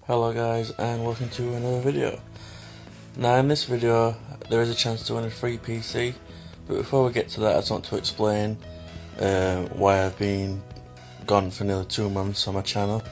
Hello guys, and welcome to another video. Now in this video there is a chance to win a free PC, but before we get to that I just want to explain why I've been gone for nearly 2 months on my channel.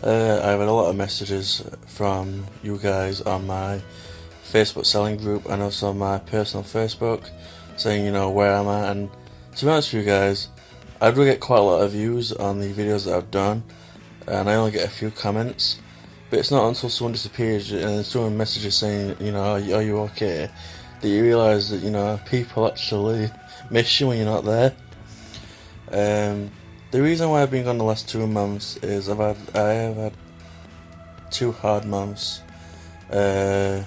I've had a lot of messages from you guys on my Facebook selling group and also my personal Facebook saying where I'm at, and to be honest with you guys, I do get quite a lot of views on the videos that I've done and I only get a few comments. But it's not until someone disappears and someone messages saying, are you okay, that you realise that, people actually miss you when you're not there. The reason why I've been gone the last 2 months is I have had 2 hard months. Well,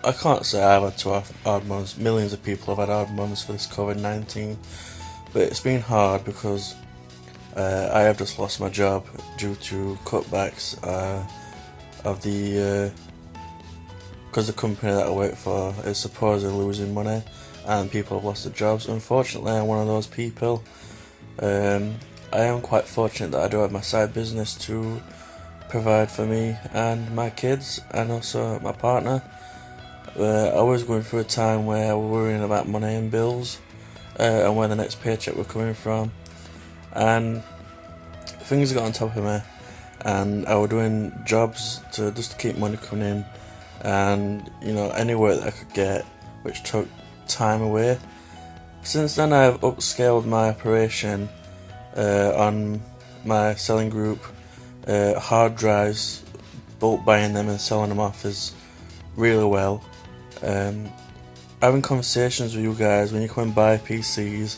I can't say I've had 2 hard months. Millions of people have had hard months for this COVID-19. But it's been hard because I have just lost my job due to cutbacks of because the company that I work for is supposedly losing money and people have lost their jobs. Unfortunately, I'm one of those people. I am quite fortunate that I do have my side business to provide for me and my kids and also my partner. I was going through a time where I was worrying about money and bills and where the next paycheck was coming from. And things got on top of me, and I was doing jobs just to keep money coming in, and any work that I could get, which took time away. Since then, I've upscaled my operation on my selling group. Hard drives, bulk buying them and selling them off is really well. Having conversations with you guys when you come and buy PCs,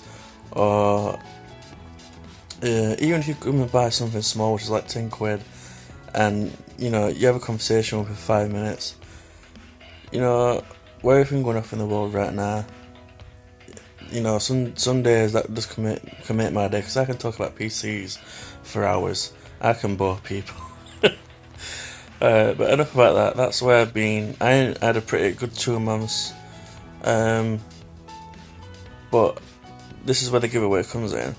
or even if you come and buy something small which is like 10 quid and you have a conversation with for 5 minutes, where everything going off in the world right now, some days that just can make my day, because I can talk about PCs for hours. I can bore people. But enough about that. That's where I've been. I had a pretty good 2 months, but this is where the giveaway comes in.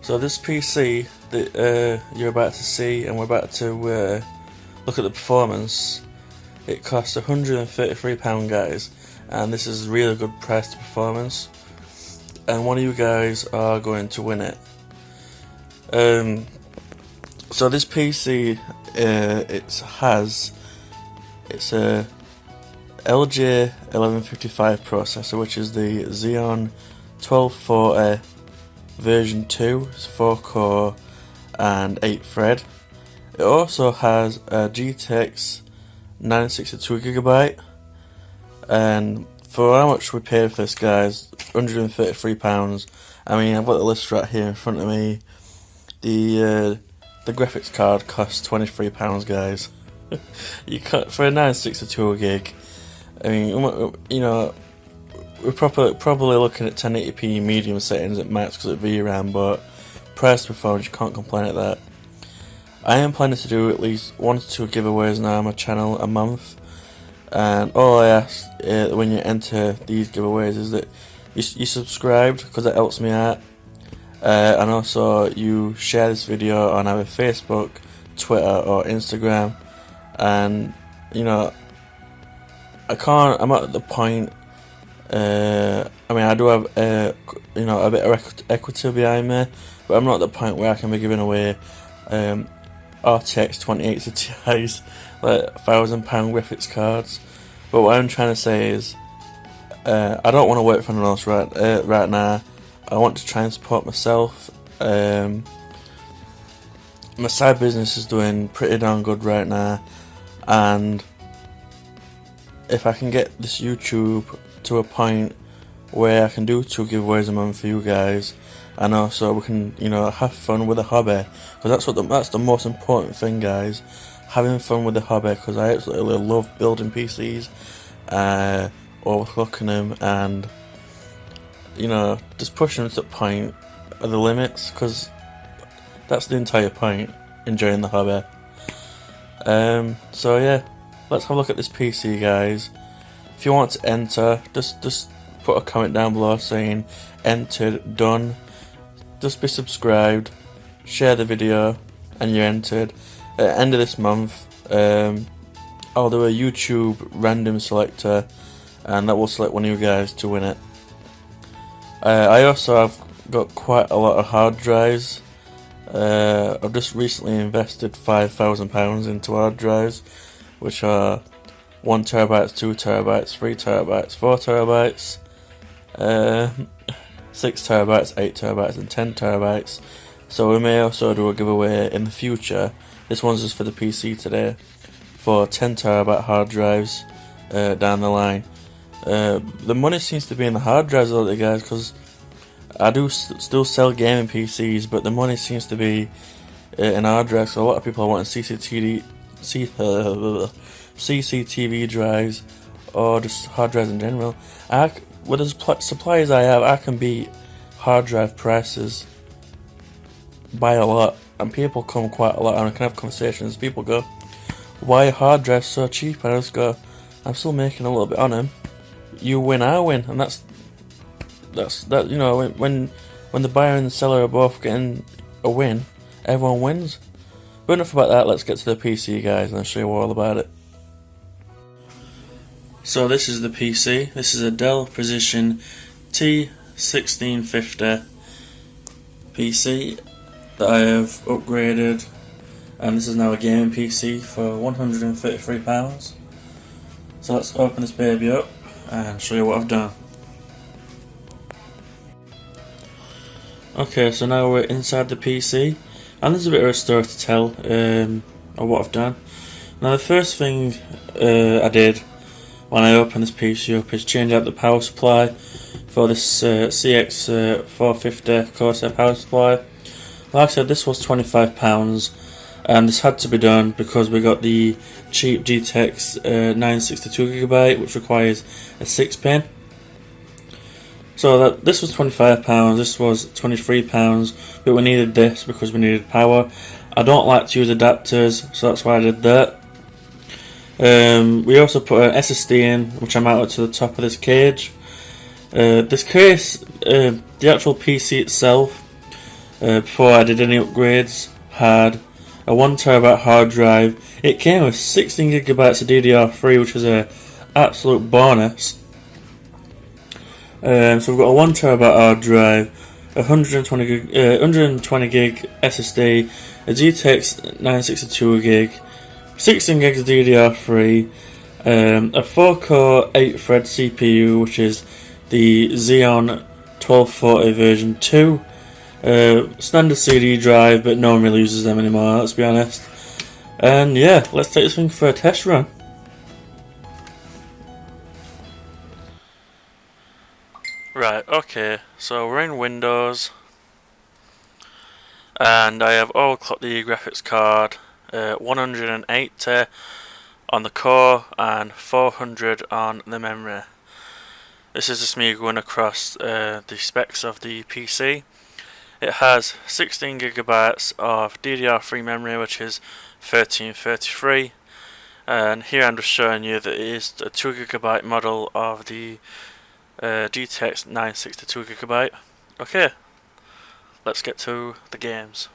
So this PC that you're about to see, and we're about to look at the performance, it costs £133 guys, and this is really good price to performance, and one of you guys are going to win it. So this PC, it's a LG 1155 processor, which is the Xeon 1240 version 2, it's 4 core and 8 thread. It also has a GTX 962GB, and for how much we paid for this, guys, £133. I mean, I've got the list right here in front of me. The graphics card costs £23, guys. You can't, for a 962GB. I mean, we're probably looking at 1080p medium settings at max because of VRAM, but price to performance, you can't complain at that. I am planning to do at least 1 to 2 giveaways now on my channel a month, and all I ask when you enter these giveaways is that you subscribed, because that helps me out, and also you share this video on either Facebook, Twitter or Instagram. And I'm at the point, I mean, I do have a bit of equity behind me, but I'm not at the point where I can be giving away RTX 2080 Ti's, like £1,000 graphics cards. But what I'm trying to say is, I don't want to work for anyone else right now. I want to try and support myself. My side business is doing pretty darn good right now, and if I can get this YouTube to a point where I can do 2 giveaways a month for you guys, and also we can have fun with the hobby, because that's the most important thing, guys, having fun with the hobby, because I absolutely love building PCs, overclocking them, and just pushing them to the point of the limits, because that's the entire point, enjoying the hobby. So yeah, let's have a look at this PC, guys. If you want to enter, just put a comment down below saying entered, done. Just be subscribed, share the video, and you're entered. end of this month, I'll do a YouTube random selector, and that will select one of you guys to win it. I also have got quite a lot of hard drives. I've just recently invested £5,000 into hard drives, which are 1 terabyte, 2 terabytes, 3 terabytes, 4 terabytes, 6 terabytes, 8 terabytes, and 10 terabytes. So we may also do a giveaway in the future. This one's just for the PC today, for 10 terabyte hard drives down the line. The money seems to be in the hard drives though, guys, because I do still sell gaming PCs, but the money seems to be in hard drives. So a lot of people are wanting CCTV drives, or just hard drives in general. With the suppliers I have, I can beat hard drive prices by a lot, and people come quite a lot, and I can have conversations. People go, "Why are hard drives so cheap?" And I just go, "I'm still making a little bit on them. You win, I win," and that's that. You know, when the buyer and the seller are both getting a win, everyone wins. But enough about that. Let's get to the PC, guys, and I'll show you all about it. So this is the PC. This is a Dell Precision T1650 PC that I have upgraded, and this is now a gaming PC for £133. So let's open this baby up and show you what I've done. Okay, so now we're inside the PC, and there's a bit of a story to tell of what I've done. Now the first thing I did when I opened this PC up is change out the power supply for this CX450 Corsair power supply. Like I said, this was £25, and this had to be done because we got the cheap GTX 962GB, which requires a 6-pin. So this was £25, this was £23, but we needed this because we needed power. I don't like to use adapters, so that's why I did that. We also put an SSD in, which I mounted to the top of this cage. This case, the actual PC itself, before I did any upgrades, had a 1 terabyte hard drive. It came with 16GB of DDR3, which was an absolute bonus. So we've got a 1 terabyte hard drive, 120 gig SSD, a GTX 962 gig, 16 gigs of DDR3, a 4-core 8-thread CPU, which is the Xeon 1240 version 2, standard CD drive, but no one really uses them anymore, let's be honest. And yeah, let's take this thing for a test run. Right, okay, so we're in Windows, and I have overclocked the graphics card, 180 on the core and 400 on the memory. This is just me going across the specs of the PC. It has 16GB of DDR3 memory, which is 1333, and here I'm just showing you that it is a 2GB model of the GTX 962GB. Okay, let's get to the games.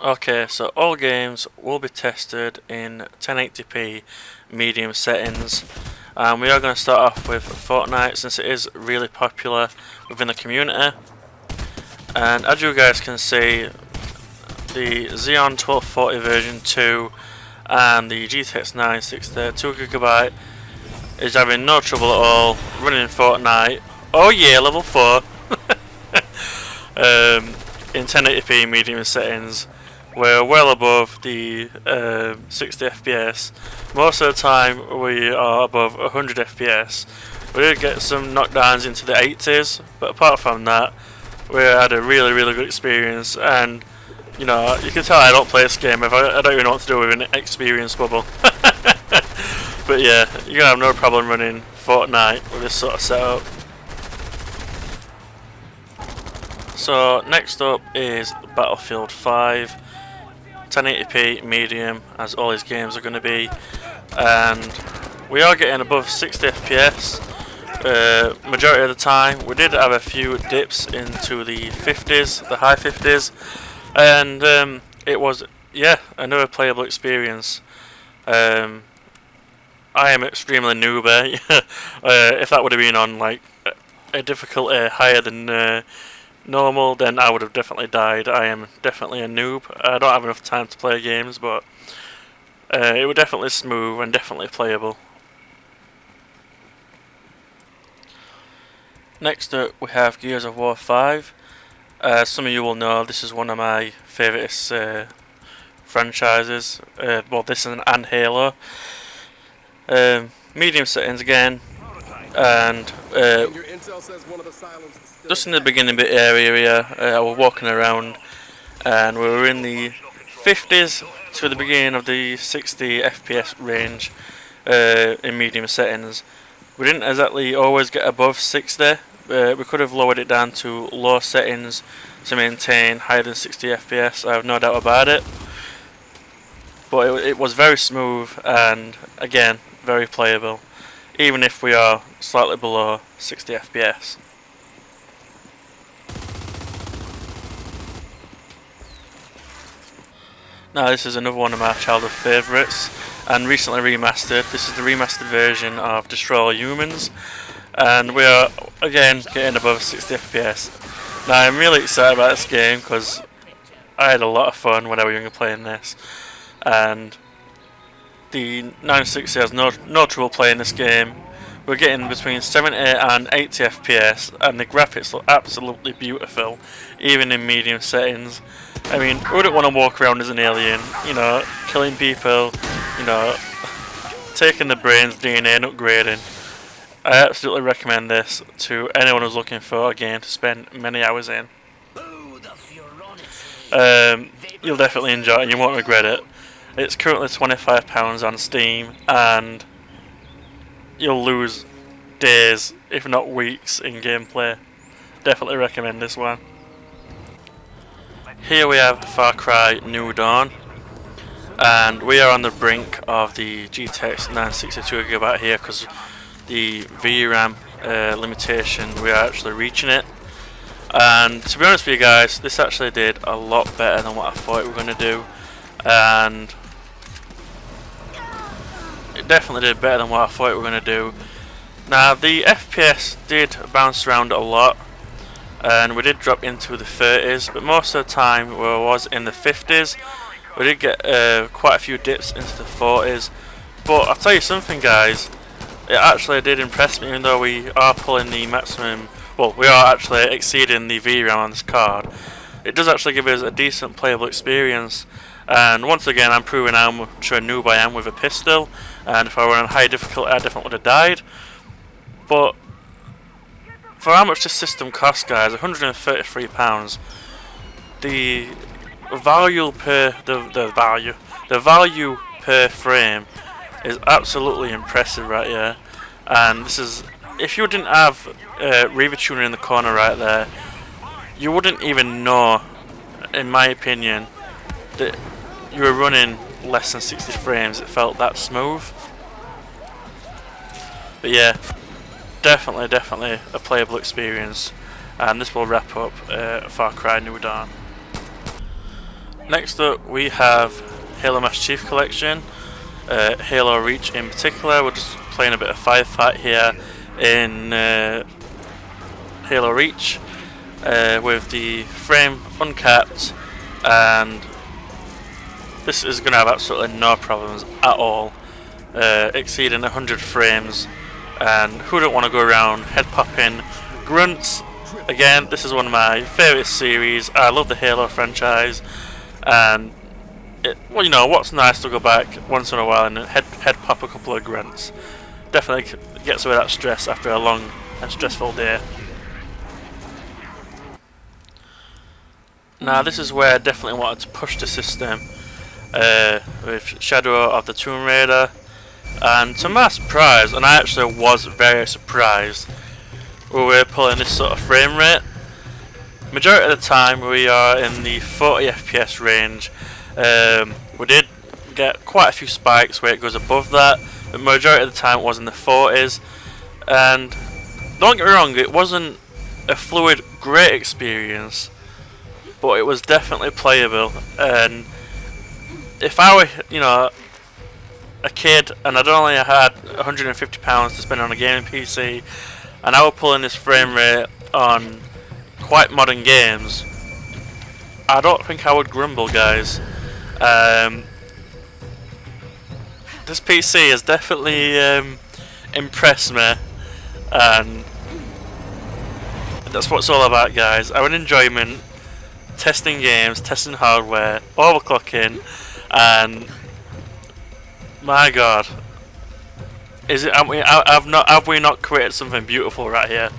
Okay, so all games will be tested in 1080p medium settings, and we are going to start off with Fortnite since it is really popular within the community. And as you guys can see, the Xeon 1240 version 2 and the GTX 960 2GB is having no trouble at all running Fortnite. Oh yeah, level 4 in 1080p medium settings. We're well above the 60 FPS. Most of the time we are above 100 FPS. We did get some knockdowns into the 80s, but apart from that, we had a really good experience. And you know, you can tell I don't play this game if I don't even know what to do with an experience bubble. But yeah, you're gonna have no problem running Fortnite with this sort of setup. So next up is Battlefield 5, 1080p medium, as all these games are going to be, and we are getting above 60 FPS majority of the time. We did have a few dips into the 50s, the high 50s, and it was, yeah, another playable experience. I am extremely newbie. If that would have been on like a difficulty higher than normal, then I would have definitely died. I am definitely a noob. I don't have enough time to play games, but it was definitely smooth and definitely playable. Next up, we have Gears of War 5. Some of you will know this is one of my favourite franchises. Well, this and Halo. Medium settings again, and just in the beginning bit area here, I was walking around, and we were in the 50s to the beginning of the 60 FPS range in medium settings. We didn't exactly always get above 60. We could have lowered it down to low settings to maintain higher than 60 FPS. I have no doubt about it. But it was very smooth and, again, very playable, even if we are slightly below 60 FPS. Now this is another one of my childhood favourites, and recently remastered. This is the remastered version of Destroy All Humans, and we are again getting above 60 FPS. Now I'm really excited about this game because I had a lot of fun when I was younger playing this, and the 960 has no trouble playing this game. We're getting between 70 and 80 FPS, and the graphics look absolutely beautiful, even in medium settings. I mean, who wouldn't want to walk around as an alien, you know, killing people, you know, taking the brains, DNA and upgrading. I absolutely recommend this to anyone who's looking for a game to spend many hours in. You'll definitely enjoy it and you won't regret it. It's currently £25 on Steam, and you'll lose days, if not weeks, in gameplay. Definitely recommend this one. Here we have Far Cry New Dawn, and we are on the brink of the GTX 962GB here because the VRAM limitation, we are actually reaching it. And to be honest with you guys, this actually did a lot better than what I thought it was going to do, and it definitely did better than what I thought it was going to do. Now the FPS did bounce around a lot, and we did drop into the 30s, but most of the time we was in the 50s. We did get quite a few dips into the 40s, but I'll tell you something guys, it actually did impress me. Even though we are pulling the maximum, well, we are actually exceeding the VRAM on this card, it does actually give us a decent playable experience. And once again, I'm proving how much a noob I am with a pistol, and if I were on high difficulty I definitely would have died. But for how much this system costs guys, £133, the value per frame is absolutely impressive right here. And this is, if you didn't have Reaver Tuner in the corner right there, you wouldn't even know, in my opinion, that you were running less than 60 frames. It felt that smooth. But yeah, definitely a playable experience, and this will wrap up Far Cry New Dawn. Next up we have Halo Master Chief Collection, Halo Reach in particular. We're just playing a bit of firefight here in Halo Reach with the frame uncapped, and this is going to have absolutely no problems at all, exceeding 100 frames. And who don't want to go around head popping grunts? Again, this is one of my favourite series. I love the Halo franchise, and well, you know what's nice to go back once in a while and head pop a couple of grunts. Definitely gets away that stress after a long and stressful day. Now this is where I definitely wanted to push the system with Shadow of the Tomb Raider. And to my surprise, and I actually was very surprised, we were pulling this sort of frame rate. Majority of the time we are in the 40 FPS range. We did get quite a few spikes where it goes above that, but majority of the time it was in the 40s. And don't get me wrong, it wasn't a fluid, great experience, but it was definitely playable. And if I were, you know, a kid and I'd only had £150 to spend on a gaming PC, and I were pulling this frame rate on quite modern games, I don't think I would grumble, guys. This PC has definitely impressed me, and that's what it's all about, guys. Our enjoyment, testing games, testing hardware, overclocking, and my God, is it? Have we not created something beautiful right here?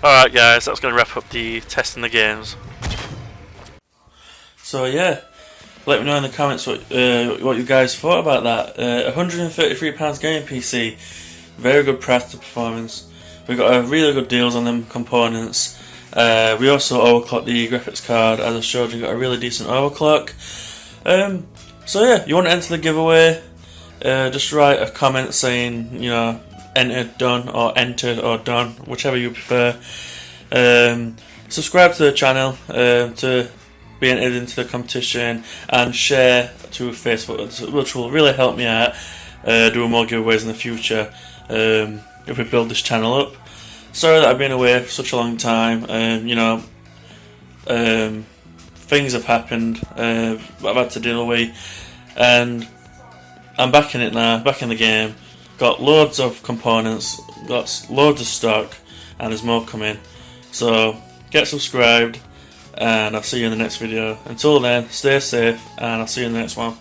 All right, guys, that's going to wrap up the testing the games. So yeah, let me know in the comments what you guys thought about that. £133 gaming PC, very good price to performance. We got really good deals on them components. We also overclocked the graphics card, as I showed you, got a really decent overclock. So yeah, you want to enter the giveaway? Just write a comment saying, you know, entered, done, or entered or done, whichever you prefer. Subscribe to the channel to be entered into the competition, and share to Facebook, which will really help me out doing more giveaways in the future if we build this channel up. Sorry that I've been away for such a long time. You know, things have happened I've had to deal with, and I'm back in it now, back in the game. Got loads of components, got loads of stock, and there's more coming. So get subscribed, and I'll see you in the next video. Until then, stay safe, and I'll see you in the next one.